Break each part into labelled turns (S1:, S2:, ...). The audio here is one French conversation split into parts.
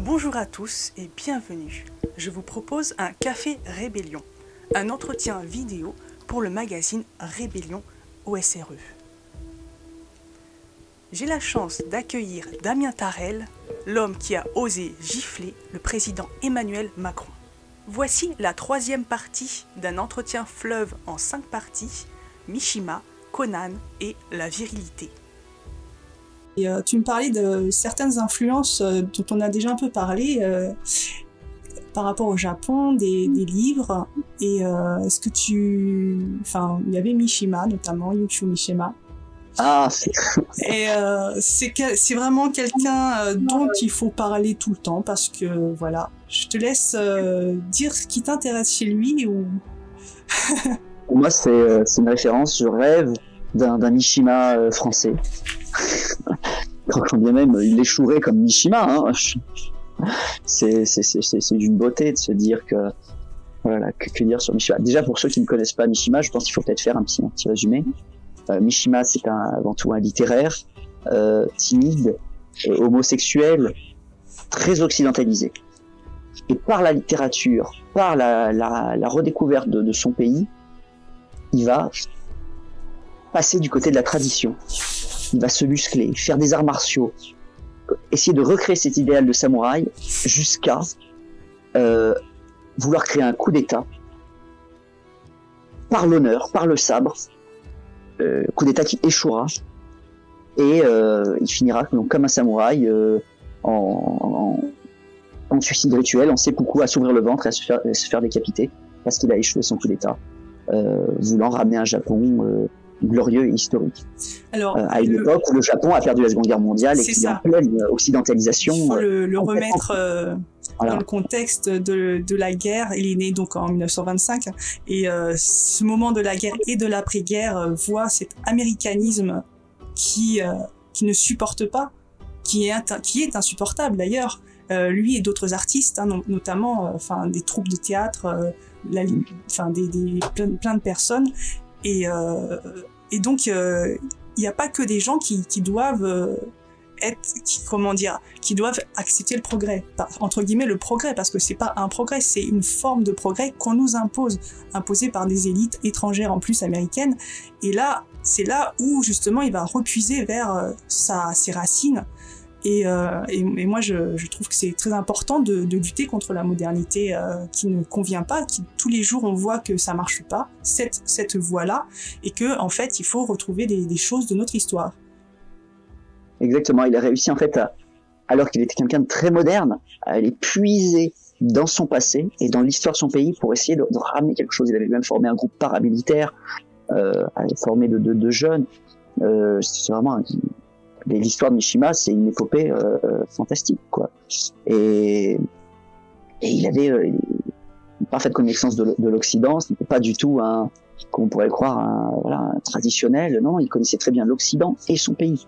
S1: Bonjour à tous et bienvenue. Je vous propose un Café Rébellion, un entretien vidéo pour le magazine Rébellion au SRE. J'ai la chance d'accueillir Damien Tarel, l'homme qui a osé gifler le président Emmanuel Macron. Voici la troisième partie d'un entretien fleuve en 5 parties, Mishima, Conan et la virilité. Et tu me parlais de certaines influences dont on a déjà un peu parlé par rapport au Japon, des livres. Et est-ce que il y avait Mishima, notamment Yukio Mishima.
S2: Ah,
S1: Et c'est vraiment quelqu'un dont il faut parler tout le temps parce que voilà, je te laisse dire ce qui t'intéresse chez lui ou.
S2: Pour moi, c'est une référence. Je rêve d'un Mishima français. Quand bien même il échouerait comme Mishima, hein. C'est d'une beauté de se dire que voilà, que dire sur Mishima. Déjà pour ceux qui ne connaissent pas Mishima, je pense qu'il faut peut-être faire un petit résumé. Mishima, c'est avant tout un littéraire, timide, homosexuel, très occidentalisé. Et par la littérature, par la redécouverte de son pays, il va passer du côté de la tradition. Il va se muscler, faire des arts martiaux, essayer de recréer cet idéal de samouraï jusqu'à vouloir créer un coup d'état par l'honneur, par le sabre, coup d'état qui échouera et il finira donc comme un samouraï en suicide rituel, en seppuku, à s'ouvrir le ventre et à se faire décapiter parce qu'il a échoué son coup d'état, voulant ramener un Japon glorieux et historique. Alors, à une époque où le Japon a perdu la Seconde Guerre mondiale et qu'il est en pleine occidentalisation.
S1: Il faut le remettre dans le contexte de la guerre. Il est né donc en 1925 et ce moment de la guerre et de l'après-guerre voit cet américanisme qui ne supporte pas, qui est insupportable d'ailleurs. Lui et d'autres artistes, hein, notamment des troupes de théâtre, plein de personnes. Et donc, il n'y a pas que des gens qui doivent qui doivent accepter le progrès, entre guillemets le progrès, parce que c'est pas un progrès, c'est une forme de progrès qu'on nous impose, imposée par des élites étrangères en plus américaines. Et là, c'est là où justement il va repuiser vers ses racines. Et moi, je trouve que c'est très important de lutter contre la modernité qui ne convient pas, qui tous les jours on voit que ça marche pas, cette voie-là, et que en fait, il faut retrouver des choses de notre histoire.
S2: Exactement, il a réussi en fait, alors qu'il était quelqu'un de très moderne, à aller puiser dans son passé et dans l'histoire de son pays pour essayer de ramener quelque chose. Il avait même formé un groupe paramilitaire, formé de jeunes. C'est vraiment l'histoire de Mishima, c'est une épopée fantastique, quoi. Et il avait une parfaite connaissance de l'Occident. Ce n'était pas du tout comme on pourrait le croire, un traditionnel. Non, il connaissait très bien l'Occident et son pays.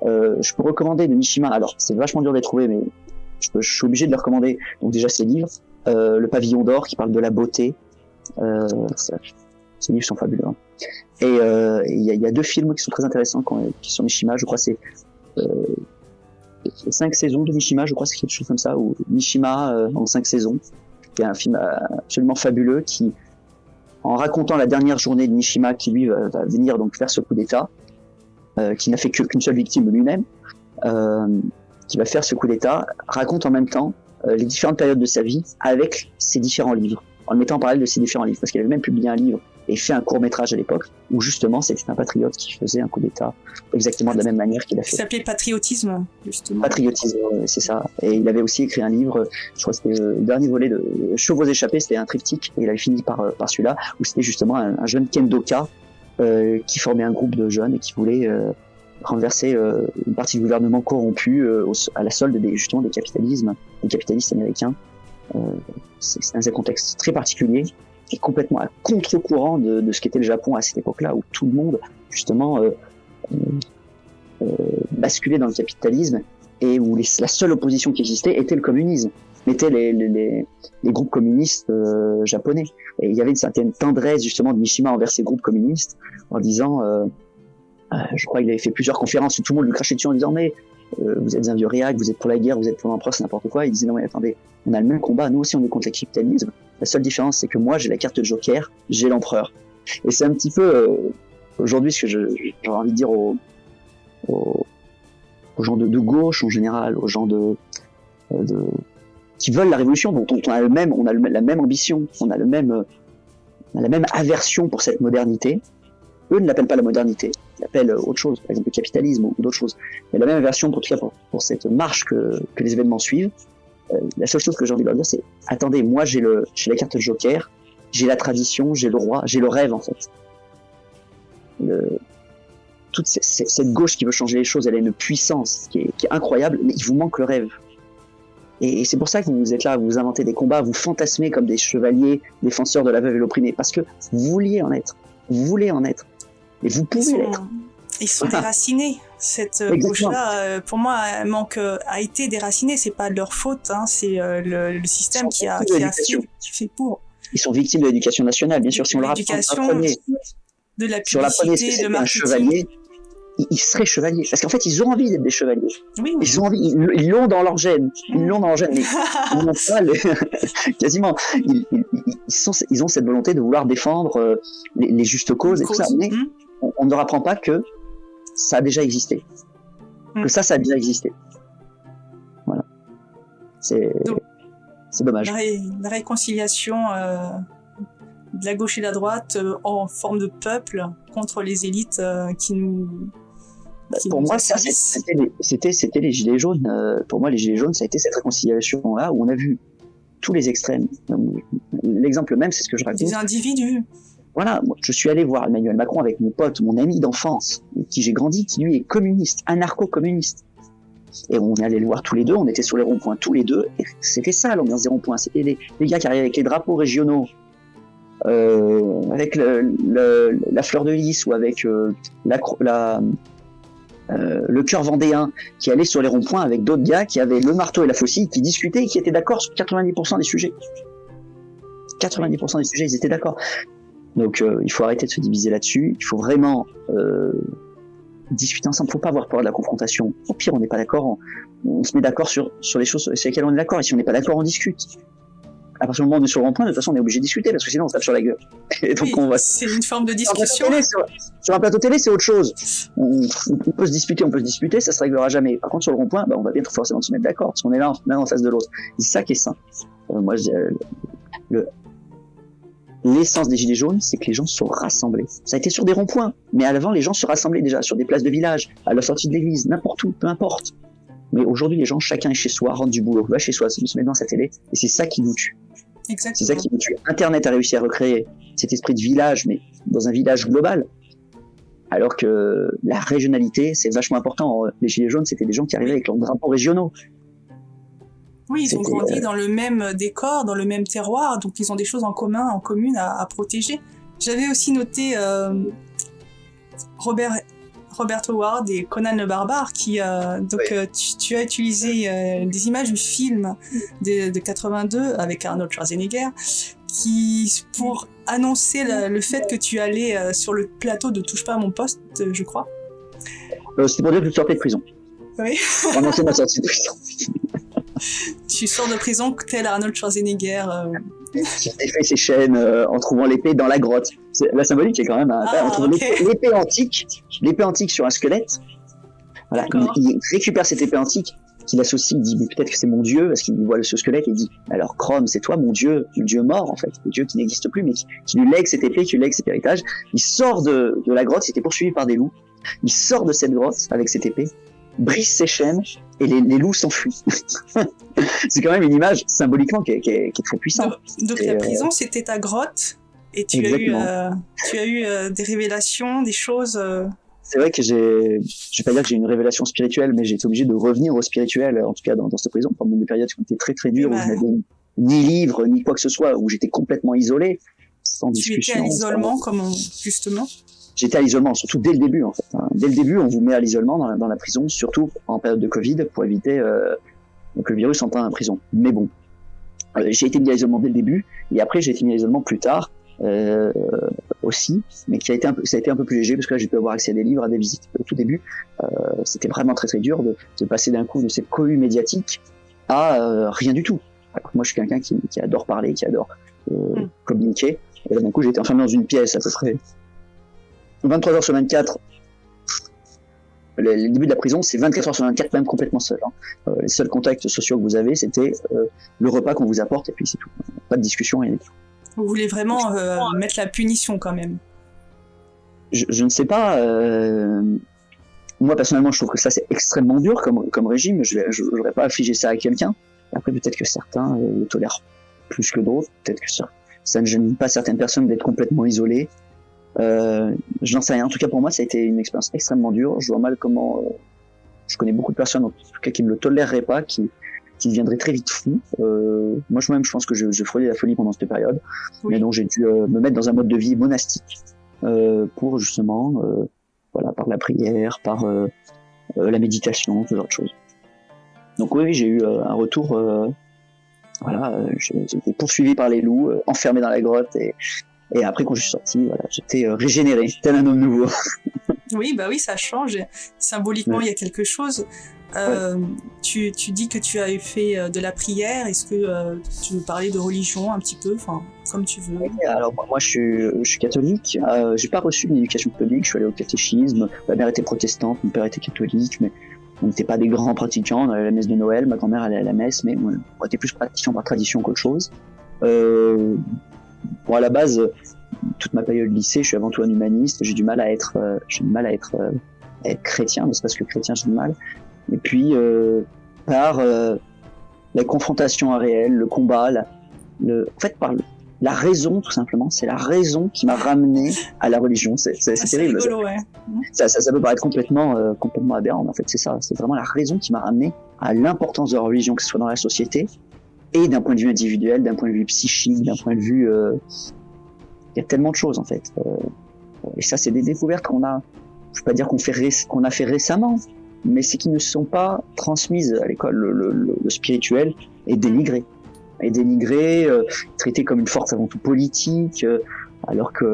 S2: Je peux recommander de Mishima. Alors, c'est vachement dur de les trouver, mais je suis obligé de les recommander. Donc déjà, ses livres, Le Pavillon d'Or, qui parle de la beauté. Ces livres sont fabuleux. Hein. Et il y a 2 films qui sont très intéressants qui sont Mishima. Je crois c'est 5 saisons de Mishima. Je crois c'est quelque chose comme ça, ou Mishima en 5 saisons. Il y a un film absolument fabuleux qui, en racontant la dernière journée de Mishima, qui lui va venir donc faire ce coup d'état, qui n'a fait qu'une seule victime lui-même, qui va faire ce coup d'état, raconte en même temps les différentes périodes de sa vie avec ses différents livres, en le mettant en parallèle de ses différents livres, parce qu'il avait même publié un livre et fait un court-métrage à l'époque, où justement c'était un patriote qui faisait un coup d'état exactement de la même manière qu'il a fait.
S1: Ça s'appelait Patriotisme, justement.
S2: Patriotisme, c'est ça. Et il avait aussi écrit un livre, je crois que c'était le dernier volet de Chevaux échappés, c'était un triptyque, et il avait fini par celui-là, où c'était justement un jeune kendoka qui formait un groupe de jeunes et qui voulait renverser une partie du gouvernement corrompu à la solde des capitalistes américains. C'est un contexte très particulier et complètement à contre-courant de ce qu'était le Japon à cette époque-là, où tout le monde justement basculait dans le capitalisme et où la seule opposition qui existait était le communisme, étaient les groupes communistes japonais. Et il y avait une certaine tendresse justement de Mishima envers ces groupes communistes en disant je crois qu'il avait fait plusieurs conférences où tout le monde lui crachait dessus en disant mais vous êtes un vieux réac, vous êtes pour la guerre, vous êtes pour l'empereur, c'est n'importe quoi. Il disait non mais attendez, on a le même combat, nous aussi on est contre le capitalisme. La seule différence c'est que moi j'ai la carte de Joker, j'ai l'empereur. Et c'est un petit peu aujourd'hui ce que j'aurais envie de dire aux gens de gauche en général, aux gens qui veulent la révolution, dont on a la même ambition, on a la même aversion pour cette modernité. Eux ne l'appellent pas la modernité, ils l'appellent autre chose, par exemple le capitalisme ou d'autres choses. Mais la même aversion, en tout cas pour cette marche que les événements suivent. La seule chose que j'ai envie de leur dire, c'est attendez, moi j'ai la carte de Joker, j'ai la tradition, j'ai le roi, j'ai le rêve en fait. Toute cette gauche qui veut changer les choses, elle a une puissance qui est incroyable, mais il vous manque le rêve. Et c'est pour ça que vous êtes là, vous inventez des combats, vous fantasmez comme des chevaliers, défenseurs de la veuve et l'opprimé, parce que vous vouliez en être. Vous voulez en être. Et vous pouvez l'être.
S1: Ils sont déracinés. Cette gauche-là, pour moi, a été déracinée. C'est pas de leur faute, hein. C'est le système qui a fait pour.
S2: Ils sont victimes de l'éducation nationale, bien sûr. Si on leur apprenait
S1: de la publicité, de marketing.
S2: Un chevalier, ils seraient chevaliers. Parce qu'en fait, ils ont envie d'être des chevaliers.
S1: Oui.
S2: Ils ont envie, ils l'ont dans leur gène. Ils l'ont dans leur gène, mais ils n'ont pas quasiment. Ils ont cette volonté de vouloir défendre les justes causes et tout ça. Mais on ne leur apprend pas que ça a déjà existé. Que ça a déjà existé. Voilà. C'est dommage.
S1: La réconciliation de la gauche et de la droite en forme de peuple contre les élites qui nous...
S2: Pour moi, ça, c'était les Gilets jaunes. Pour moi, les Gilets jaunes, ça a été cette réconciliation-là où on a vu tous les extrêmes. L'exemple même, c'est ce que je raconte.
S1: Des individus.
S2: Voilà, moi, je suis allé voir Emmanuel Macron avec mon pote, mon ami d'enfance, avec qui j'ai grandi, qui lui est communiste, anarcho-communiste. Et on est allé le voir tous les deux, on était sur les ronds-points tous les deux, et c'était ça l'ambiance des ronds-points. C'était les gars qui arrivaient avec les drapeaux régionaux, avec la fleur de lys ou avec le cœur vendéen qui allait sur les ronds-points avec d'autres gars qui avaient le marteau et la faucille, qui discutaient et qui étaient d'accord sur 90% des sujets. 90% des sujets, ils étaient d'accord. Donc il faut arrêter de se diviser là-dessus, il faut vraiment discuter ensemble, il ne faut pas avoir peur de la confrontation. Au pire, on n'est pas d'accord, on se met d'accord sur les choses sur lesquelles on est d'accord, et si on n'est pas d'accord, on discute. À partir du moment où on est sur le rond-point, de toute façon, on est obligé de discuter, parce que sinon on se tape sur la gueule. Et donc
S1: c'est une forme de discussion.
S2: Sur un plateau télé, c'est autre chose. On peut se disputer, ça se réglera jamais. Par contre, sur le rond-point, on va bien forcément se mettre d'accord, parce qu'on est là en face de l'autre. C'est ça qui est sain. Moi, je dis, l'essence des Gilets jaunes, c'est que les gens sont rassemblés. Ça a été sur des ronds-points, mais à l'avant, les gens se rassemblaient déjà sur des places de village, à la sortie de l'église, n'importe où, peu importe. Mais aujourd'hui, les gens, chacun est chez soi, rentre du boulot, va chez soi, se met devant sa télé, et c'est ça qui nous tue.
S1: Exactement.
S2: C'est ça qui nous tue. Internet a réussi à recréer cet esprit de village, mais dans un village global. Alors que la régionalité, c'est vachement important. Les Gilets jaunes, c'était des gens qui arrivaient avec leurs drapeaux régionaux.
S1: Oui, ils ont grandi dans le même décor, dans le même terroir, donc ils ont des choses en commune à protéger. J'avais aussi noté Robert Howard et Conan le Barbare qui tu as utilisé des images du film de 82 avec Arnold Schwarzenegger pour annoncer le fait que tu allais sur le plateau de Touche pas à mon poste, je crois.
S2: C'était pour dire que je sortais de prison.
S1: Oui.
S2: Pour annoncer ma sortie de prison.
S1: Tu sors de prison tel Arnold Schwarzenegger.
S2: Qui défait ses chaînes en trouvant l'épée dans la grotte. La symbolique est quand même... on trouve l'épée antique sur un squelette. Voilà, il récupère cette épée antique qu'il associe, il dit mais peut-être que c'est mon dieu, parce qu'il voit ce squelette et il dit alors Chrome, c'est toi mon dieu, le dieu mort en fait, le dieu qui n'existe plus mais qui lui lègue cette épée, qui lui lègue cet héritage. Il sort de la grotte, il était poursuivi par des loups, il sort de cette grotte avec cette épée, brise ses chaînes et les loups s'enfuient. C'est quand même une image symboliquement qui est très puissante.
S1: Donc la prison c'était ta grotte et tu as eu des révélations, des choses...
S2: C'est vrai que je vais pas dire que j'ai une révélation spirituelle, mais j'ai été obligé de revenir au spirituel, en tout cas dans cette prison, pendant des périodes qui ont été très très dures, où je n'avais ni livre, ni quoi que ce soit, où j'étais complètement isolé, sans discussion.
S1: Tu étais à l'isolement, justement?
S2: J'étais à l'isolement, surtout dès le début, en fait. Dès le début, on vous met à l'isolement dans la prison, surtout en période de Covid, pour éviter que le virus entre en prison. Mais bon, j'ai été mis à l'isolement dès le début, et après j'ai été mis à l'isolement plus tard, aussi, mais qui a été ça a été un peu plus léger parce que là j'ai pu avoir accès à des livres, à des visites. Au tout début, c'était vraiment très très dur de passer d'un coup de cette cohue médiatique à rien du tout. Alors, moi je suis quelqu'un qui adore parler, qui adore communiquer, et là d'un coup j'ai été enfermé dans une pièce à peu près 23 heures sur 24. Le début de la prison, c'est 24 heures sur 24, même complètement seul. Les seuls contacts sociaux que vous avez, c'était le repas qu'on vous apporte, et puis c'est tout. Pas de discussion, rien du tout.
S1: Vous voulez vraiment mettre la punition quand même?
S2: Je ne sais pas. Moi, personnellement, je trouve que ça, c'est extrêmement dur comme régime. Je n'aurais pas affligé ça à quelqu'un. Après, peut-être que certains le tolèrent plus que d'autres. Peut-être que ça ne gêne pas certaines personnes d'être complètement isolées. Je n'en sais rien. En tout cas, pour moi, ça a été une expérience extrêmement dure. Je vois mal comment... je connais beaucoup de personnes, en tout cas, qui ne le toléreraient pas, qui deviendraient très vite fous. Moi, moi-même, je pense que je frôlais la folie pendant cette période. Oui. Mais donc, j'ai dû me mettre dans un mode de vie monastique pour, justement, voilà, par la prière, par la méditation, ce genre de choses. Donc oui, j'ai eu un retour... voilà, j'ai été poursuivi par les loups, enfermé dans la grotte, et après, quand je suis sorti, voilà, j'étais régénéré, tel un homme nouveau.
S1: Oui, bah oui, ça change. Symboliquement, il y a quelque chose. Tu dis que tu as fait de la prière. Est-ce que tu veux parler de religion un petit peu, enfin, comme tu veux?
S2: Oui, alors moi, je suis catholique. J'ai pas reçu une éducation catholique. Je suis allé au catéchisme. Ma mère était protestante, mon père était catholique, mais on n'était pas des grands pratiquants. On allait à la messe de Noël. Ma grand-mère allait à la messe, mais on était plus pratiquants par tradition qu'autre chose. Bon, à la base, toute ma période de lycée, je suis avant tout un humaniste. J'ai du mal à être chrétien, mais c'est parce que chrétien, j'ai du mal. Et puis, par la confrontation à réel, le combat, en fait, par la raison, tout simplement. C'est la raison qui m'a ramené à la religion. C'est terrible.
S1: Rigolo, ouais.
S2: Ça peut paraître complètement aberrant, mais en fait, c'est ça. C'est vraiment la raison qui m'a ramené à l'importance de la religion, que ce soit dans la société, et d'un point de vue individuel, d'un point de vue psychique, d'un point de vue... il y a tellement de choses, en fait. Et ça, c'est des découvertes qu'on a... Je ne veux pas dire qu'on a fait récemment, mais c'est qui ne sont pas transmises à l'école. Le spirituel est dénigré. Traité comme une force avant tout politique, alors qu'il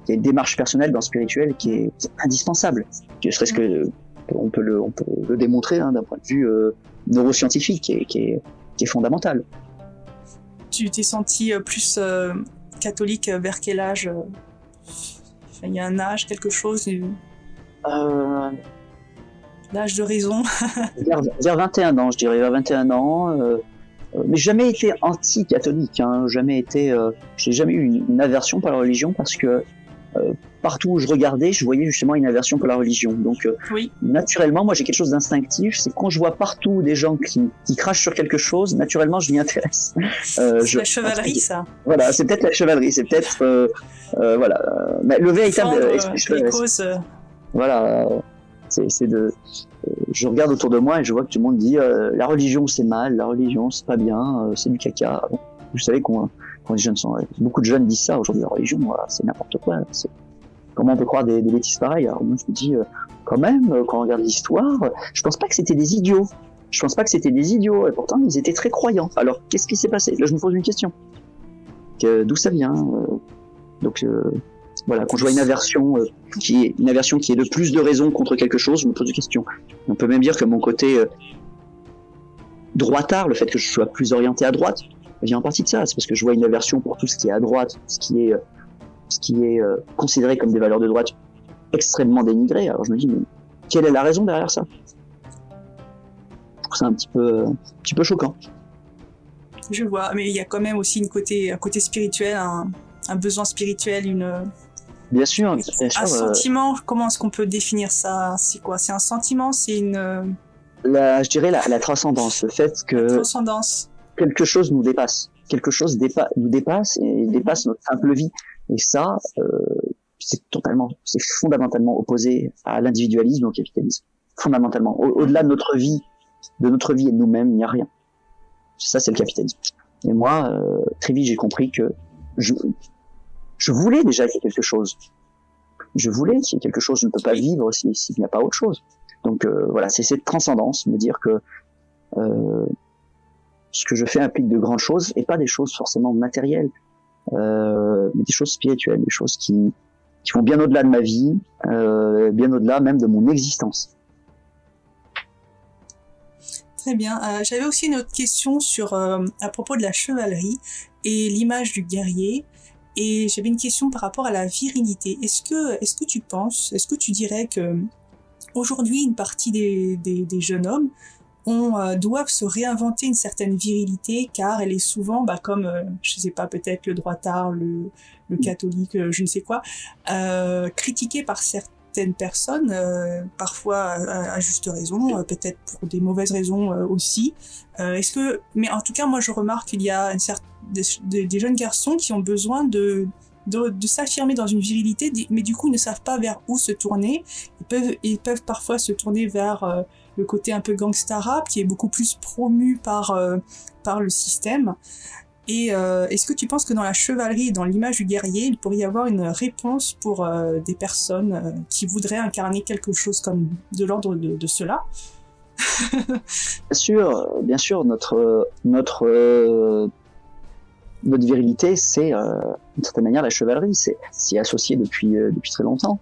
S2: y a une démarche personnelle dans le spirituel qui est indispensable. Ne serait-ce que... On peut le démontrer d'un point de vue neuroscientifique qui est fondamental.
S1: Tu t'es senti plus catholique vers quel âge? Il y a un âge, quelque chose l'âge de raison.
S2: vers 21 ans, je dirais, vers 21 ans. Mais jamais été anti-catholique, hein, j'ai jamais eu une aversion pour la religion parce que partout où je regardais, je voyais justement une aversion pour la religion. Donc,
S1: oui.
S2: Naturellement, moi, j'ai quelque chose d'instinctif. C'est quand je vois partout des gens qui crachent sur quelque chose, naturellement, je m'y intéresse.
S1: C'est la chevalerie, ça.
S2: Voilà, c'est peut-être la chevalerie. C'est peut-être, voilà. Mais le véritable
S1: les causes.
S2: Voilà, je regarde autour de moi et je vois que tout le monde dit la religion c'est mal, la religion c'est pas bien, c'est du caca. Bon, vous savez quand les jeunes beaucoup de jeunes disent ça aujourd'hui, la religion c'est n'importe quoi. Comment on peut croire des bêtises pareilles? Alors moi je me dis quand même, quand on regarde l'histoire, je pense pas que c'était des idiots. Et pourtant ils étaient très croyants. Alors qu'est-ce qui s'est passé? Là je me pose une question. D'où ça vient? Donc voilà, quand je vois une aversion qui est de plus de raisons contre quelque chose, je me pose des questions. On peut même dire que mon côté droitard, le fait que je sois plus orienté à droite, vient en partie de ça. C'est parce que je vois une aversion pour tout ce qui est à droite, ce qui est considéré comme des valeurs de droite extrêmement dénigrées. Alors je me dis, mais quelle est la raison derrière ça? Je trouve ça un petit peu choquant.
S1: Je vois, mais il y a quand même aussi un côté spirituel, un besoin spirituel,
S2: Bien sûr.
S1: Un sentiment, comment est-ce qu'on peut définir ça? C'est quoi? C'est un sentiment? C'est une...
S2: je dirais la transcendance, le fait que quelque chose nous dépasse. Quelque chose nous dépasse et dépasse notre simple vie. Et ça, c'est fondamentalement opposé à l'individualisme et au capitalisme. Fondamentalement. Au-delà de notre vie et de nous-mêmes, il n'y a rien. Ça, c'est le capitalisme. Et moi, très vite, j'ai compris que je voulais déjà qu'il y ait quelque chose. Je ne peux pas vivre s'il n'y a pas autre chose. Donc voilà, c'est cette transcendance, me dire que ce que je fais implique de grandes choses et pas des choses forcément matérielles. mais des choses spirituelles, des choses qui vont bien au-delà de ma vie, bien au-delà même de mon existence.
S1: Très bien. J'avais aussi une autre question à propos de la chevalerie et l'image du guerrier. Et j'avais une question par rapport à la virilité. Est-ce que tu dirais que aujourd'hui, une partie des jeunes hommes doivent se réinventer une certaine virilité, car elle est souvent, comme, je sais pas, peut-être le droitard, le catholique, je ne sais quoi, critiquée par certaines personnes, parfois à juste raison, peut-être pour des mauvaises raisons aussi. Mais en tout cas, moi je remarque qu'il y a des jeunes garçons qui ont besoin de s'affirmer dans une virilité, mais du coup ils ne savent pas vers où se tourner. Ils peuvent parfois se tourner vers le côté un peu gangsta rap qui est beaucoup plus promu par le système. Et est-ce que tu penses que dans la chevalerie et dans l'image du guerrier, il pourrait y avoir une réponse pour des personnes qui voudraient incarner quelque chose comme de l'ordre de cela?
S2: Bien sûr, notre virilité, c'est d'une certaine manière la chevalerie, c'est associé depuis très longtemps.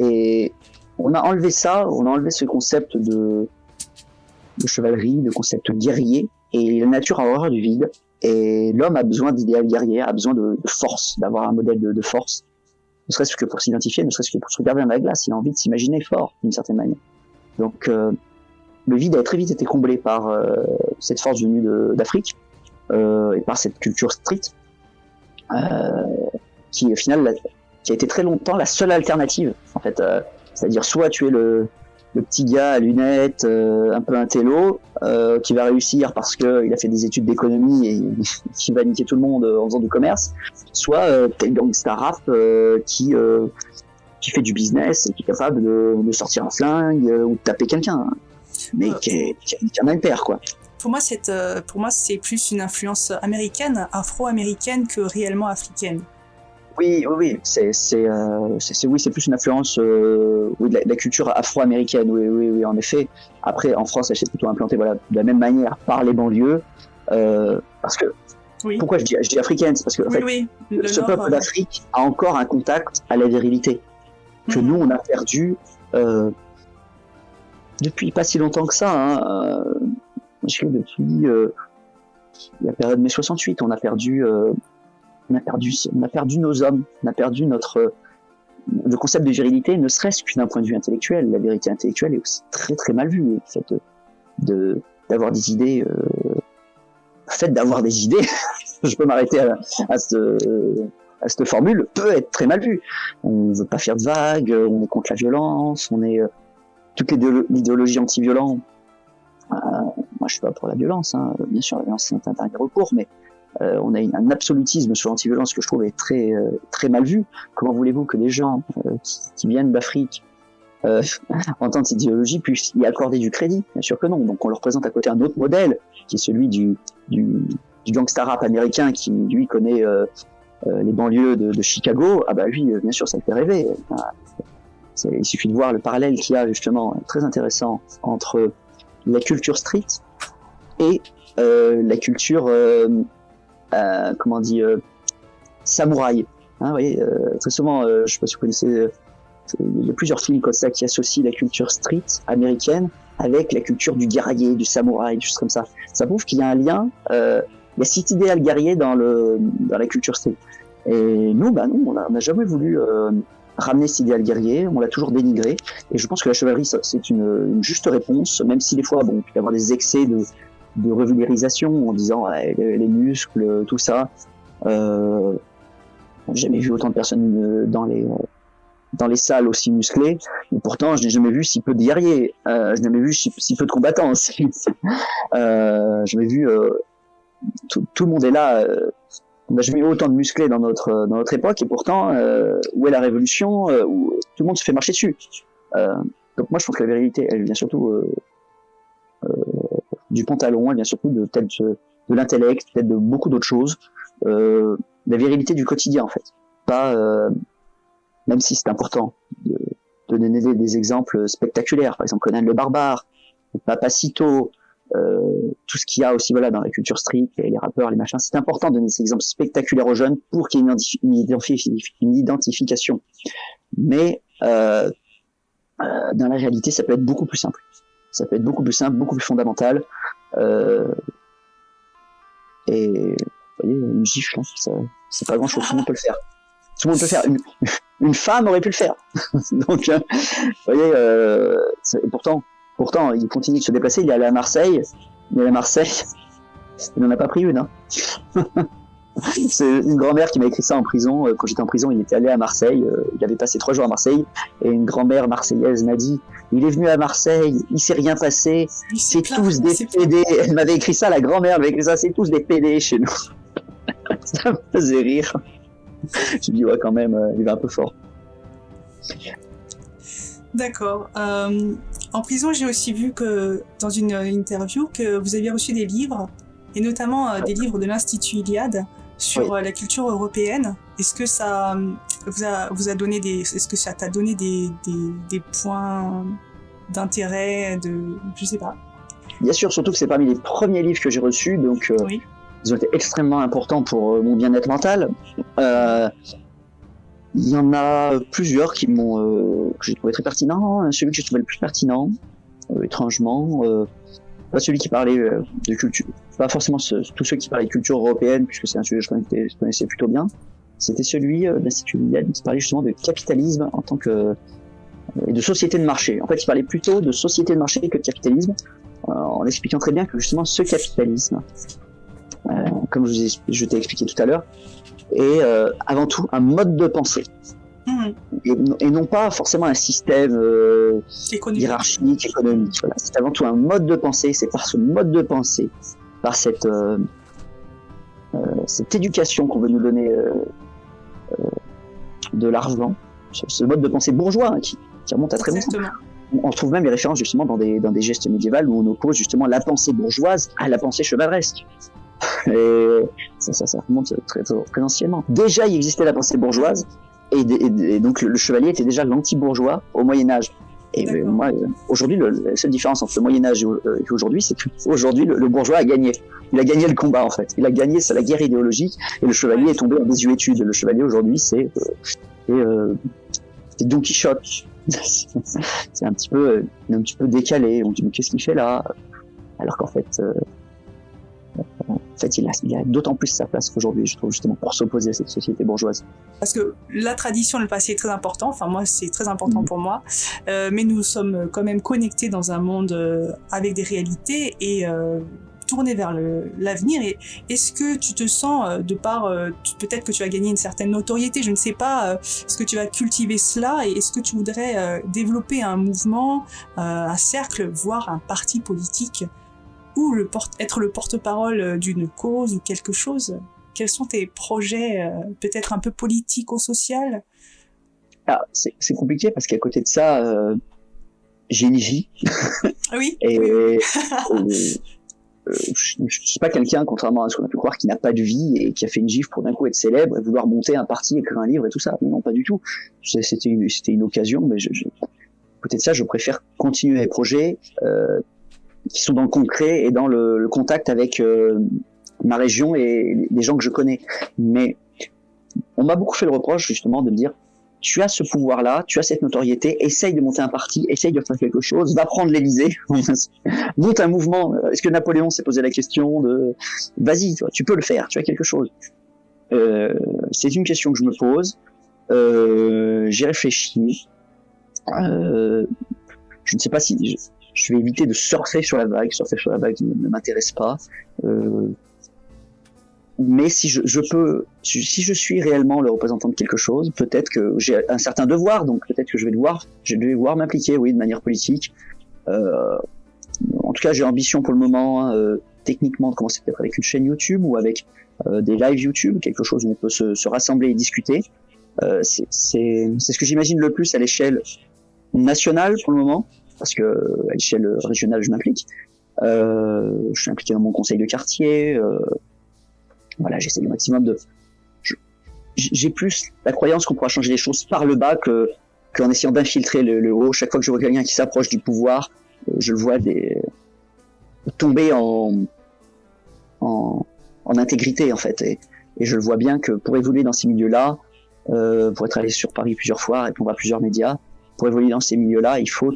S2: Et on a enlevé ce concept de chevalerie, le concept guerrier, et la nature a horreur du vide, et l'homme a besoin d'idéal guerrier, a besoin de force, d'avoir un modèle de force, ne serait-ce que pour s'identifier, ne serait-ce que pour se regarder dans la glace, il a envie de s'imaginer fort, d'une certaine manière. Donc le vide a très vite été comblé par cette force venue d'Afrique, et par cette culture street, qui au final qui a été très longtemps la seule alternative, en fait, c'est-à-dire soit tu es le petit gars à lunettes, un peu intello, qui va réussir parce qu'il a fait des études d'économie et qui va niquer tout le monde en faisant du commerce, soit t'es le gangsta rap qui fait du business et qui est capable de sortir un flingue ou de taper quelqu'un, mais qui en a une paire, quoi.
S1: Pour moi, c'est plus une influence américaine, afro-américaine que réellement africaine.
S2: Oui, c'est plus une influence de la culture afro-américaine, oui, en effet. Après, en France, elle s'est plutôt implantée, voilà, de la même manière par les banlieues, parce que oui. Pourquoi je dis africaine, c'est parce que en fait, ce peuple d'Afrique a encore un contact à la virilité que nous on a perdu depuis pas si longtemps que ça. Depuis la période mai 68, on a perdu nos hommes, on a perdu le concept de virilité, ne serait-ce que d'un point de vue intellectuel. La vérité intellectuelle est aussi très très mal vue. Le fait d'avoir des idées, je peux m'arrêter à cette formule, peut être très mal vue. On veut pas faire de vagues, on est contre la violence, on est toute l'idéologie anti-violent. Moi je suis pas pour la violence, bien sûr la violence c'est un dernier recours, mais on a un absolutisme sur l'anti-violence que je trouve est très très mal vu. Comment voulez-vous que des gens qui viennent d'Afrique entendent cette idéologie puissent y accorder du crédit? Bien sûr que non. Donc on leur présente à côté un autre modèle qui est celui du gangsta rap américain qui lui connaît les banlieues de Chicago. Ah bah lui bien sûr ça le fait rêver. Il suffit de voir le parallèle qu'il y a justement très intéressant entre la culture street et la culture samouraï. Vous voyez, très souvent, je sais pas si vous connaissez, il y a plusieurs films comme ça qui associent la culture street américaine avec la culture du guerrier, du samouraï, des choses comme ça. Ça prouve qu'il y a un lien, il y a cet idéal guerrier dans la culture street. Et nous, on n'a jamais voulu ramener cet idéal guerrier, on l'a toujours dénigré. Et je pense que la chevalerie, c'est une juste réponse, même si des fois, il peut y avoir des excès de revulgarisation en disant les muscles, tout ça. J'ai jamais vu autant de personnes dans les salles aussi musclées, et pourtant je n'ai jamais vu si peu de guerriers, je n'ai jamais vu si peu de combattants aussi. J'ai jamais vu tout le monde est là. On n'a jamais eu autant de musclés dans notre époque, et pourtant où est la révolution, où tout le monde se fait marcher dessus. Donc moi je pense que la virilité elle vient surtout du pantalon, elle vient surtout de l'intellect, peut-être de beaucoup d'autres choses, la virilité du quotidien en fait. Pas même si c'est important de donner des exemples spectaculaires, par exemple Conan le Barbare, Papacito, tout ce qu'il y a aussi voilà dans la culture street, les rappeurs, les machins. C'est important de donner des exemples spectaculaires aux jeunes pour qu'il y ait une identification. Mais dans la réalité, ça peut être beaucoup plus simple. Ça peut être beaucoup plus simple, beaucoup plus fondamental. Et vous voyez, une gifle, c'est pas grand-chose. Tout le monde peut le faire. Tout le monde peut le faire. Une femme aurait pu le faire. Donc, vous voyez, et pourtant, il continue de se déplacer. Il est allé à Marseille. Il n'en a pas pris une. Hein. C'est une grand-mère qui m'a écrit ça en prison. Quand j'étais en prison, il était allé à Marseille. Il avait passé 3 jours à Marseille. Et une grand-mère marseillaise m'a dit, il est venu à Marseille, il s'est rien passé. C'est tous des PD. Elle m'avait écrit ça, la grand-mère m'avait écrit ça, c'est tous des PD chez nous. Ça me faisait rire. J'ai dit, ouais, quand même, il va un peu fort.
S1: D'accord. En prison, j'ai aussi vu que dans une interview que vous aviez reçu des livres, et notamment des livres de l'Institut Iliade sur la culture européenne. Est-ce que ça vous a donné est-ce que ça t'a donné des points d'intérêt, je sais pas.
S2: Bien sûr, surtout que c'est parmi les premiers livres que j'ai reçus, donc ils ont été extrêmement importants pour mon bien-être mental. Il y en a plusieurs que j'ai trouvé très pertinent. Celui que j'ai trouvé le plus pertinent, étrangement, pas celui qui parlait de culture, pas forcément tous ceux qui parlaient de culture européenne, puisque c'est un sujet que je connaissais plutôt bien. C'était celui d'Institut Iliade qui parlait justement de capitalisme en tant que et de société de marché. En fait, il parlait plutôt de société de marché que de capitalisme, en expliquant très bien que justement ce capitalisme, comme je t'ai expliqué tout à l'heure, est avant tout un mode de pensée. Et non pas forcément un système hiérarchique, économique. Voilà. C'est avant tout un mode de pensée. C'est par ce mode de pensée, par cette éducation qu'on veut nous donner de l'argent, ce mode de pensée bourgeois hein, qui remonte à très longtemps. On trouve même les références justement dans des gestes médiévales où on oppose justement la pensée bourgeoise à la pensée chevaleresque. Et ça remonte très, très, très anciennement. Déjà, il existait la pensée bourgeoise, et donc le chevalier était déjà l'anti-bourgeois au Moyen-Âge. Et moi, aujourd'hui, la seule différence entre le Moyen-Âge et aujourd'hui, c'est qu'aujourd'hui, le bourgeois a gagné. Il a gagné le combat, en fait. Il a gagné, c'est la guerre idéologique, et le chevalier est tombé en désuétude. Le chevalier, aujourd'hui, c'est Don Quichotte. C'est un petit peu décalé. On dit, mais qu'est-ce qu'il fait là? Alors qu'en fait, il a d'autant plus sa place qu'aujourd'hui, je trouve, justement, pour s'opposer à cette société bourgeoise.
S1: Parce que la tradition, le passé est très important. Enfin, moi, c'est très important pour moi. Mais nous sommes quand même connectés dans un monde avec des réalités et tournés vers l'avenir. Et est-ce que tu te sens, de par, peut-être que tu as gagné une certaine notoriété, je ne sais pas, est-ce que tu vas cultiver cela et est-ce que tu voudrais développer un mouvement, un cercle, voire un parti politique ou être le porte-parole d'une cause ou quelque chose? Quels sont tes projets, peut-être un peu politico-social?
S2: C'est compliqué parce qu'à côté de ça, j'ai une vie.
S1: Oui.
S2: Et je suis pas quelqu'un, contrairement à ce qu'on a pu croire, qui n'a pas de vie et qui a fait une gifle pour d'un coup être célèbre et vouloir monter un parti, écrire un livre et tout ça. Non, pas du tout. C'était une occasion, mais à côté de ça, je préfère continuer les projets qui sont dans le concret et dans le contact avec ma région et les gens que je connais. Mais on m'a beaucoup fait le reproche justement de me dire, tu as ce pouvoir-là, tu as cette notoriété, essaye de monter un parti, essaye de faire quelque chose, va prendre l'Élysée, monte un mouvement. Est-ce que Napoléon s'est posé la question de, vas-y, tu peux le faire, tu as quelque chose. C'est une question que je me pose. J'y réfléchis. Je ne sais pas si je vais éviter de surfer sur la vague. Surfer sur la vague ne m'intéresse pas. Mais si si je suis réellement le représentant de quelque chose, peut-être que j'ai un certain devoir, donc peut-être que je vais devoir m'impliquer, oui, de manière politique. En tout cas, j'ai l'ambition pour le moment, techniquement, de commencer peut-être avec une chaîne YouTube ou avec des lives YouTube, quelque chose où on peut se rassembler et discuter. C'est ce que j'imagine le plus à l'échelle nationale pour le moment, parce que à l'échelle régionale, je m'implique. Je suis impliqué dans mon conseil de quartier. Voilà, j'essaie le maximum j'ai plus la croyance qu'on pourra changer les choses par le bas qu'en essayant d'infiltrer le haut. Chaque fois que je vois quelqu'un qui s'approche du pouvoir, je le vois tomber en intégrité en fait. Et je le vois bien que pour évoluer dans ces milieux-là, pour être allé sur Paris plusieurs fois, répondre à plusieurs médias, pour évoluer dans ces milieux-là, il faut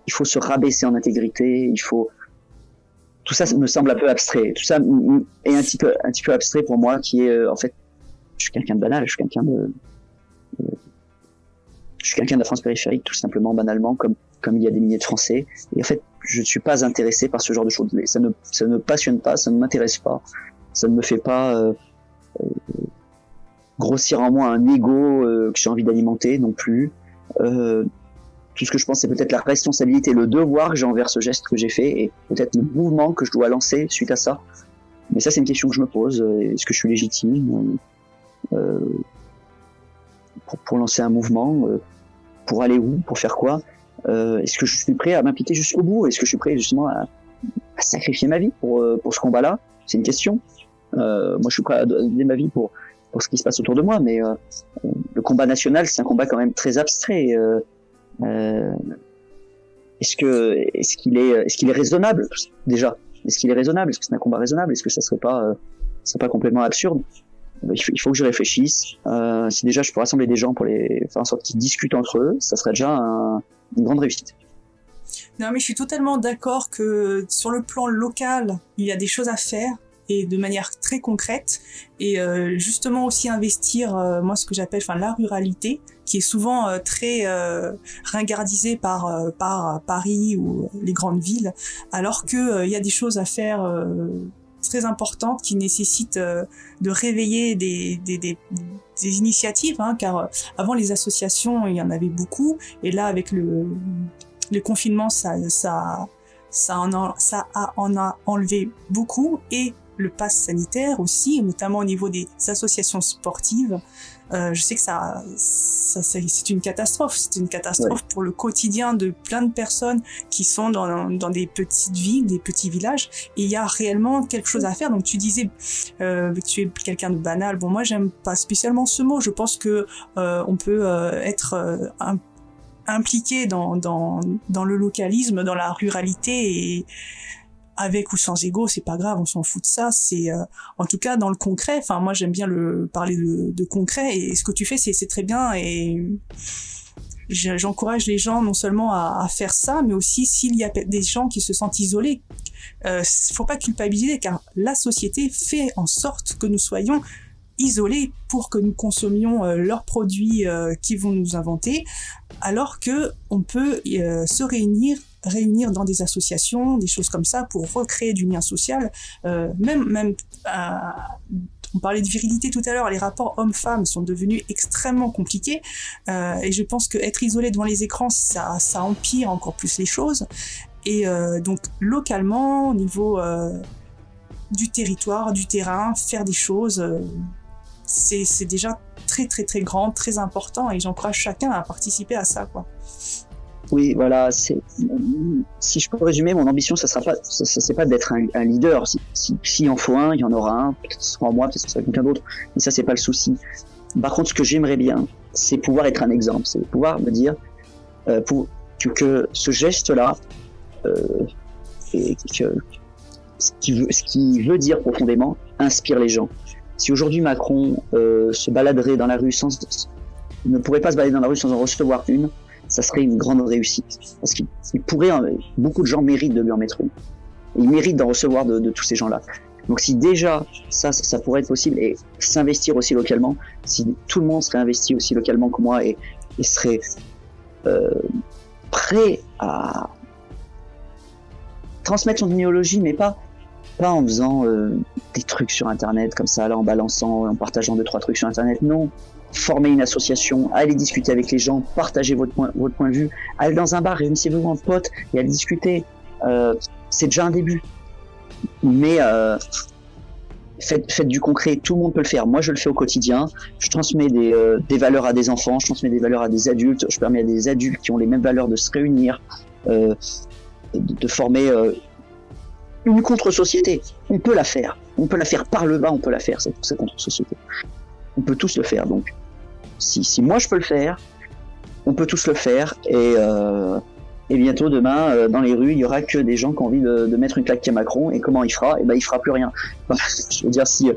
S2: se rabaisser en intégrité, tout ça me semble un peu abstrait. Tout ça est un petit peu abstrait pour moi, qui est en fait, je suis quelqu'un de banal, je suis quelqu'un de la France périphérique, tout simplement, banalement, comme il y a des milliers de Français. Et en fait, je ne suis pas intéressé par ce genre de choses. Ça ne me passionne pas, ça ne m'intéresse pas, ça ne me fait pas grossir en moi un ego que j'ai envie d'alimenter non plus. Tout ce que je pense, c'est peut-être la responsabilité, le devoir que j'ai envers ce geste que j'ai fait, et peut-être le mouvement que je dois lancer suite à ça. Mais ça, c'est une question que je me pose. Est-ce que je suis légitime pour lancer un mouvement, pour aller où, pour faire quoi? Est-ce que je suis prêt à m'impliquer jusqu'au bout? Est-ce que je suis prêt justement à sacrifier ma vie pour ce combat-là? C'est une question. Moi, je suis prêt à donner ma vie pour ce qui se passe autour de moi, mais le combat national, c'est un combat quand même très abstrait. Est-ce qu'il est raisonnable déjà? Est-ce qu'il est raisonnable? Est-ce que c'est un combat raisonnable? Est-ce que ça serait pas complètement absurde? Il faut que je réfléchisse. Si déjà je peux rassembler des gens pour les faire en sorte qu'ils discutent entre eux, ça serait déjà une grande réussite.
S1: Non, mais je suis totalement d'accord que sur le plan local, il y a des choses à faire, et de manière très concrète, et justement aussi investir moi ce que j'appelle la ruralité, qui est souvent très ringardisée par Paris ou les grandes villes, alors que il y a des choses à faire très importantes qui nécessitent de réveiller des initiatives, car avant les associations, il y en avait beaucoup, et là avec le confinement, ça en a enlevé beaucoup, et le pass sanitaire aussi, notamment au niveau des associations sportives. Je sais que c'est une catastrophe. C'est une catastrophe pour le quotidien de plein de personnes qui sont dans des petites villes, des petits villages. Et il y a réellement quelque chose à faire. Donc tu disais que tu es quelqu'un de banal. Bon, moi j'aime pas spécialement ce mot. Je pense que on peut être impliqué dans le localisme, dans la ruralité, et avec ou sans ego, c'est pas grave, on s'en fout de ça. C'est en tout cas dans le concret. Enfin, moi j'aime bien parler de concret, et ce que tu fais, c'est très bien, et j'encourage les gens non seulement à faire ça, mais aussi s'il y a des gens qui se sentent isolés, faut pas culpabiliser, car la société fait en sorte que nous soyons isolés pour que nous consommions leurs produits qu'ils vont nous inventer, alors que on peut se réunir dans des associations, des choses comme ça, pour recréer du lien social. Même on parlait de virilité tout à l'heure, les rapports hommes-femmes sont devenus extrêmement compliqués, et je pense que être isolé devant les écrans, ça empire encore plus les choses. Et donc localement, au niveau du territoire, du terrain, faire des choses, c'est déjà très très très grand, très important, et j'encourage chacun à participer à ça, quoi.
S2: Oui, voilà. Si je peux résumer, mon ambition, c'est pas d'être un leader. Si en faut un, il y en aura un. Peut-être ce sera moi, peut-être ce sera quelqu'un d'autre. Mais ça, c'est pas le souci. Par contre, ce que j'aimerais bien, c'est pouvoir être un exemple. C'est pouvoir me dire que ce geste-là, ce qu'il veut dire profondément, inspire les gens. Si aujourd'hui Macron se baladerait dans la rue ne pourrait pas se balader dans la rue sans en recevoir une, ça serait une grande réussite. Parce qu'il pourrait, beaucoup de gens méritent de lui en mettre une. Il mérite d'en recevoir de tous ces gens-là. Donc si déjà ça pourrait être possible, et s'investir aussi localement, si tout le monde serait investi aussi localement que moi, et serait prêt à transmettre son idéologie, mais pas en faisant des trucs sur Internet comme ça, là, en balançant, en partageant 2-3 trucs sur Internet. Non. Former une association, aller discuter avec les gens, partager votre point de vue, aller dans un bar, réunissez-vous en potes et aller discuter. C'est déjà un début. Mais faites du concret, tout le monde peut le faire. Moi, je le fais au quotidien. Je transmets des valeurs à des enfants, je transmets des valeurs à des adultes. Je permets à des adultes qui ont les mêmes valeurs de se réunir, de former une contre-société. On peut la faire. On peut la faire par le bas, on peut la faire, cette contre-société. On peut tous le faire. Donc, si moi je peux le faire, on peut tous le faire. Et Et bientôt demain, dans les rues, il y aura que des gens qui ont envie de mettre une claque à Macron. Et comment il fera ? Il fera plus rien. Je veux dire, si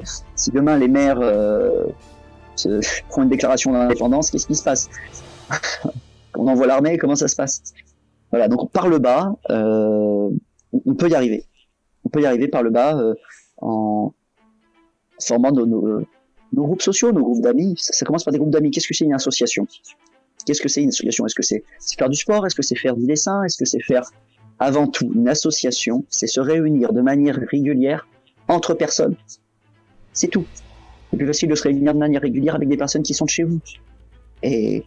S2: demain les maires font une déclaration d'indépendance, qu'est-ce qui se passe ? On envoie l'armée, comment ça se passe ? Voilà, donc par le bas, on peut y arriver. On peut y arriver par le bas en formant nos groupes sociaux, nos groupes d'amis. Ça commence par des groupes d'amis. Qu'est-ce que c'est une association ? Qu'est-ce que c'est une association ? Est-ce que c'est faire du sport ? Est-ce que c'est faire du dessin ? Est-ce que c'est faire, avant tout, une association ? C'est se réunir de manière régulière entre personnes. C'est tout. C'est plus facile de se réunir de manière régulière avec des personnes qui sont de chez vous. Et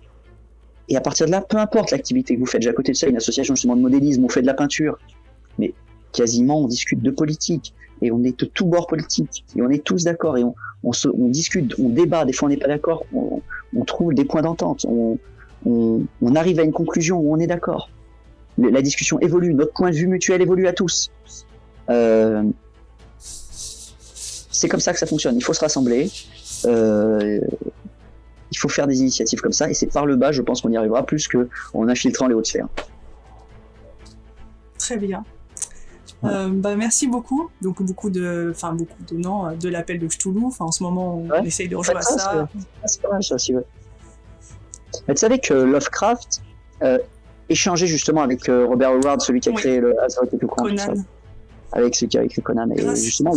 S2: à partir de là, peu importe l'activité que vous faites, j'ai à côté de ça une association justement de modélisme, on fait de la peinture, mais quasiment on discute de politique, et on est de tous bords politiques, et on est tous d'accord, et on discute, on débat, des fois on n'est pas d'accord, on trouve des points d'entente, on arrive à une conclusion où on est d'accord. La discussion évolue, notre point de vue mutuel évolue à tous. C'est comme ça que ça fonctionne, il faut se rassembler, il faut faire des initiatives comme ça, et c'est par le bas, je pense qu'on y arrivera plus qu'en infiltrant les hautes sphères.
S1: Très bien. Merci beaucoup. Donc beaucoup de noms de l'appel de Cthulhu. En ce moment, on essaye de rejouer à ça.
S2: C'est pas mal ça aussi, ouais. Mais tu savais que Lovecraft échangeait justement avec Robert Howard, celui qui a créé le Azeroth et tout
S1: Conan.
S2: Avec celui qui a écrit Conan. Et justement,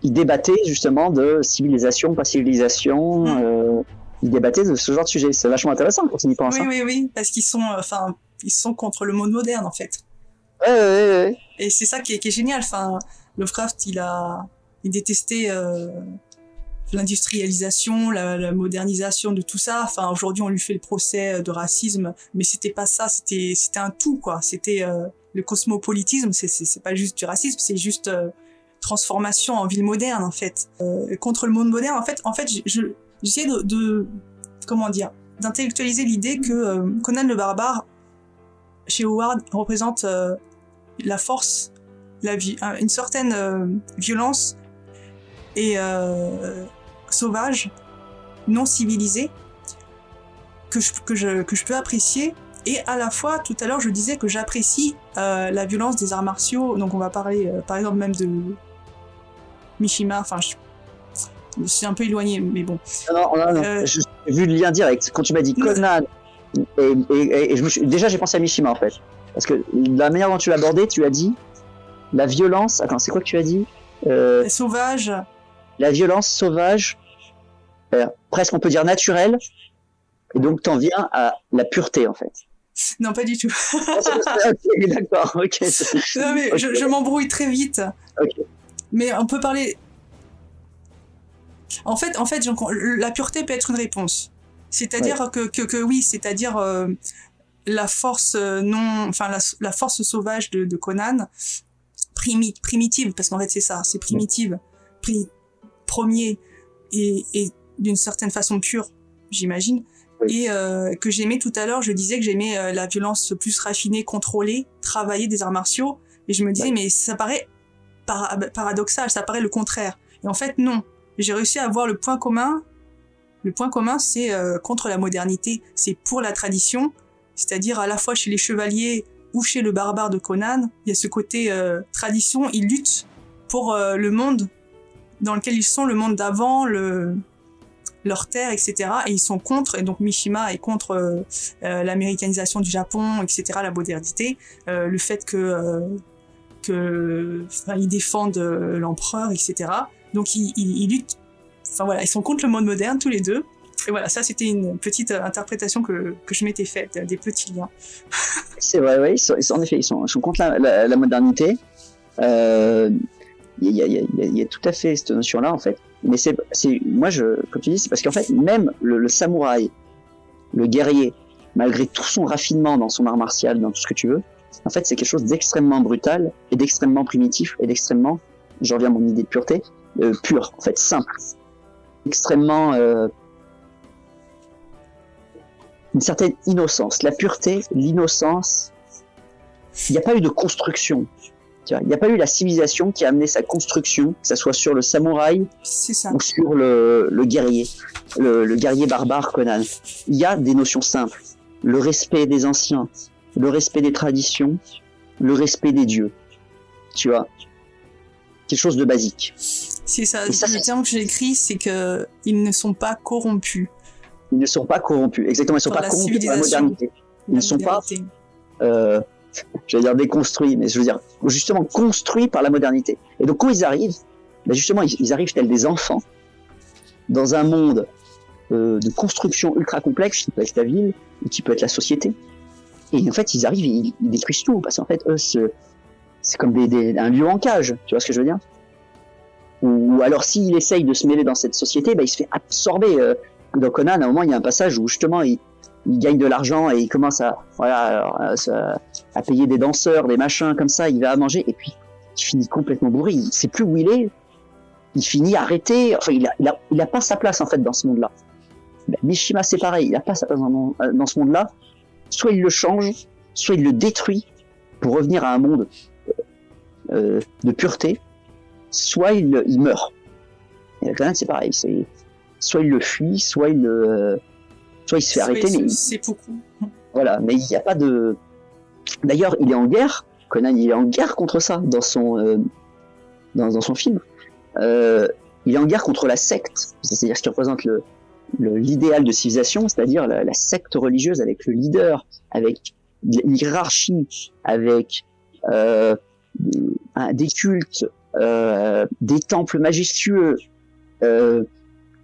S2: il débattait justement de civilisation, pas civilisation. Il débattait de ce genre de sujet. C'est vachement intéressant quand on y pense.
S1: Oui, parce qu'ils sont contre le monde moderne en fait.
S2: Ouais.
S1: Et c'est ça qui est génial. Lovecraft, il détestait l'industrialisation, la modernisation de tout ça. Aujourd'hui, on lui fait le procès de racisme, mais c'était pas ça. C'était un tout, quoi. C'était le cosmopolitisme. C'est pas juste du racisme, c'est juste transformation en ville moderne, en fait. Contre le monde moderne, en fait, j'essaie d'intellectualiser l'idée que Conan le Barbare, chez Howard, représente la force, une certaine violence et sauvage, non civilisée, que je peux apprécier. Et à la fois, tout à l'heure, je disais que j'apprécie la violence des arts martiaux. Donc on va parler, par exemple, même de Mishima. Je suis un peu éloigné, mais bon.
S2: Non. J'ai vu le lien direct. Quand tu m'as dit Conan, et déjà j'ai pensé à Mishima en fait. Parce que la manière dont tu l'as abordé, tu as dit la violence. Attends, c'est quoi que tu as dit
S1: Sauvage. La
S2: violence sauvage, presque on peut dire naturelle. Et donc t'en viens à la pureté en fait.
S1: Non, pas du tout.
S2: Okay, d'accord, ok.
S1: Non, mais je m'embrouille très vite.
S2: Okay.
S1: Mais on peut parler. En fait, la pureté peut être une réponse. C'est-à-dire que oui, c'est-à-dire la force la force sauvage de Conan, primitive, parce qu'en fait c'est ça, c'est primitive, premier et d'une certaine façon pure, j'imagine. Et que j'aimais tout à l'heure, je disais que j'aimais la violence plus raffinée, contrôlée, travaillée des arts martiaux, et je me disais mais ça paraît paradoxal, ça paraît le contraire. Et en fait non, j'ai réussi à avoir le point commun. Le point commun, c'est contre la modernité, c'est pour la tradition, c'est-à-dire à la fois chez les chevaliers ou chez le barbare de Conan, il y a ce côté tradition, ils luttent pour le monde dans lequel ils sont, le monde d'avant, leur terre, etc. Et ils sont contre, et donc Mishima est contre l'américanisation du Japon, etc., la modernité, le fait ils défendent l'empereur, etc. Donc ils luttent, ils sont contre le monde moderne tous les deux. Et voilà, ça c'était une petite interprétation que je m'étais faite, des petits liens.
S2: C'est vrai, oui, en effet, ils sont contre la modernité. Il y a tout à fait cette notion-là en fait. Mais comme tu dis, c'est parce qu'en fait, même le samouraï, le guerrier, malgré tout son raffinement dans son art martial, dans tout ce que tu veux, en fait, c'est quelque chose d'extrêmement brutal et d'extrêmement primitif et d'extrêmement, je reviens à mon idée de pureté, pur, en fait, simple. Extrêmement une certaine innocence. La pureté, l'innocence, il n'y a pas eu de construction. Il n'y a pas eu la civilisation qui a amené sa construction, que ce soit sur le samouraï ou sur le guerrier, le guerrier barbare Conan. Il y a des notions simples. Le respect des anciens, le respect des traditions, le respect des dieux. Tu vois, quelque chose de basique.
S1: C'est ça, le terme que j'ai écrit, c'est que ils ne sont pas corrompus.
S2: Ils ne sont pas corrompus, exactement, ils ne sont pas corrompus par la modernité. Ils ne sont pas, j'allais dire déconstruits, mais je veux dire justement construits par la modernité. Et donc quand ils arrivent, ben justement ils arrivent tels des enfants dans un monde de construction ultra complexe qui peut être la ville ou qui peut être la société. Et en fait ils arrivent, ils détruisent tout parce qu'en fait eux c'est comme un lion en cage, tu vois ce que je veux dire? Ou alors s'il essaye de se mêler dans cette société, ben il se fait absorber. Dans Conan, à un moment, il y a un passage où justement il gagne de l'argent et il commence à payer des danseurs, des machins comme ça, il va à manger et puis il finit complètement bourré, il sait plus où il est, il finit arrêté, enfin il a pas sa place en fait dans ce monde-là. Ben, Mishima c'est pareil, il a pas sa place dans ce monde-là, soit il le change, soit il le détruit pour revenir à un monde de pureté, soit il meurt. Et Conan c'est pareil, soit il le fuit, soit il se fait arrêter, mais
S1: c'est beaucoup.
S2: Voilà, mais il n'y a pas de. D'ailleurs, il est en guerre. Conan, il est en guerre contre ça dans son film. Il est en guerre contre la secte, c'est-à-dire ce qui représente l'idéal de civilisation, c'est-à-dire la secte religieuse avec le leader, avec une hiérarchie, avec des cultes, des temples majestueux.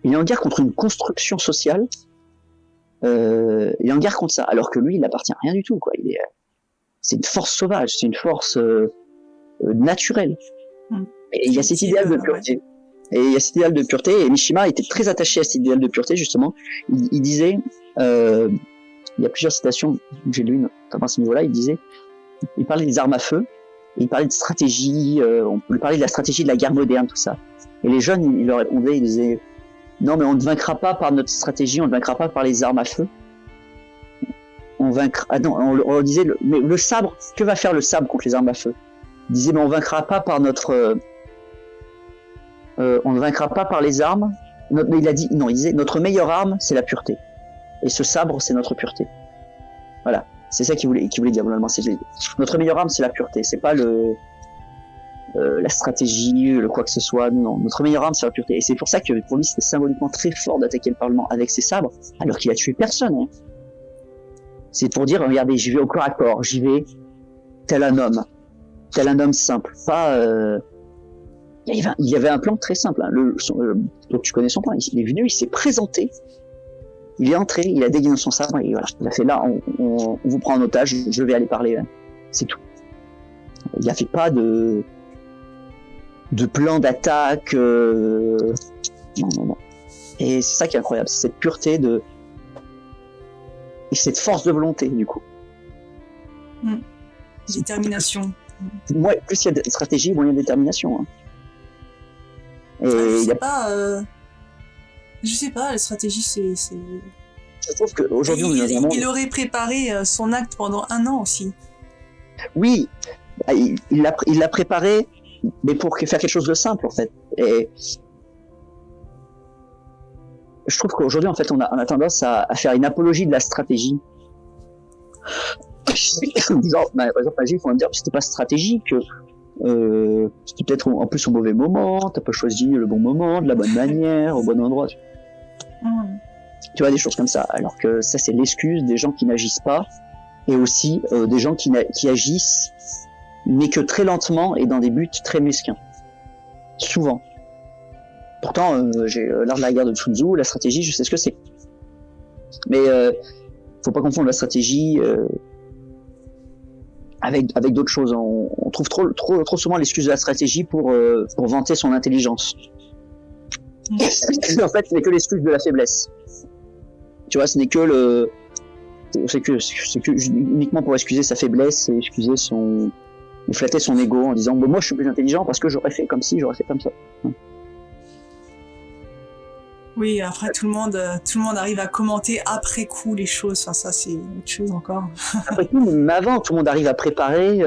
S2: Il est en guerre contre une construction sociale. Il est en guerre contre ça, alors que lui, il n'appartient à rien du tout, quoi. C'est une force sauvage, c'est une force naturelle. Et il y a cet idéal de pureté. Et il y a cet idéal de pureté, et Mishima était très attaché à cet idéal de pureté, justement. Il disait, il y a plusieurs citations que j'ai lues, notamment à ce niveau-là, il parlait des armes à feu, et il parlait de stratégie, on lui parlait de la stratégie de la guerre moderne, tout ça. Et les jeunes, ils leur répondaient, ils disaient, non, mais on ne vaincra pas par notre stratégie, on ne vaincra pas par les armes à feu. On vaincra. Ah non, on disait, mais le sabre, que va faire le sabre contre les armes à feu? Il disait, mais on vaincra pas par notre. On ne vaincra pas par les armes. Il a dit, non, il disait, notre meilleure arme, c'est la pureté. Et ce sabre, c'est notre pureté. Voilà, c'est ça qu'il voulait dire globalement. Notre meilleure arme, c'est la pureté. C'est pas la stratégie, le quoi que ce soit, non. Notre meilleure arme, c'est la pureté. Et c'est pour ça que pour lui, c'était symboliquement très fort d'attaquer le Parlement avec ses sabres, alors qu'il a tué personne. Hein. C'est pour dire, regardez, j'y vais au corps à corps, j'y vais tel un homme simple. Pas. Il y avait un plan très simple. Hein. Donc tu connais son plan. Il est venu, il s'est présenté, il est entré, il a dégaîné son sabre et voilà. Il a fait là, on vous prend en otage, je vais aller parler. Hein. C'est tout. Il n'y avait pas de plan d'attaque. Non. Et c'est ça qui est incroyable, c'est cette pureté et cette force de volonté, du coup.
S1: Détermination.
S2: Moi, plus il y a de stratégie, moins il y a de détermination. Hein. Et
S1: je sais pas, la stratégie, c'est...
S2: Je trouve qu'aujourd'hui,
S1: il aurait préparé son acte pendant 1 an aussi.
S2: Oui, il l'a préparé, mais pour faire quelque chose de simple, en fait. Et je trouve qu'aujourd'hui, en fait, on a tendance à faire une apologie de la stratégie. En disant, par exemple, il faut me dire que c'était pas stratégique, c'était peut-être en plus au mauvais moment, t'as pas choisi le bon moment, de la bonne manière, au bon endroit. Tu vois, des choses comme ça. Alors que ça, c'est l'excuse des gens qui n'agissent pas, et aussi des gens qui agissent, mais que très lentement et dans des buts très mesquins. Souvent. Pourtant, j'ai l'art de la guerre de Sun Tzu, la stratégie, je sais ce que c'est. Mais faut pas confondre la stratégie avec d'autres choses. On trouve trop souvent l'excuse de la stratégie pour vanter son intelligence. En fait, ce n'est que l'excuse de la faiblesse. Tu vois, ce n'est que uniquement pour excuser sa faiblesse et excuser et flatter son ego en disant moi je suis plus intelligent parce que j'aurais fait comme ci, j'aurais fait comme ça.
S1: Oui, après tout le monde arrive à commenter après coup les choses. Enfin, ça c'est autre chose encore.
S2: Après coup, mais avant, tout le monde arrive à préparer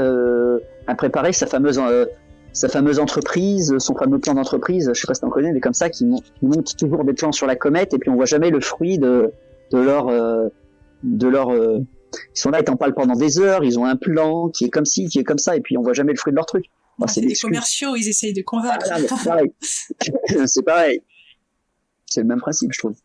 S2: sa fameuse entreprise, son fameux plan d'entreprise. Je sais pas si t'en connais, mais comme ça, qui montent toujours des plans sur la comète et puis on voit jamais le fruit de leur Ils sont là, ils t'en parlent pendant des heures, ils ont un plan qui est comme ci, qui est comme ça, et puis on voit jamais le fruit de leur truc.
S3: C'est des commerciaux, ils essayent de convaincre.
S2: C'est pareil. C'est pareil. C'est le même principe, je trouve.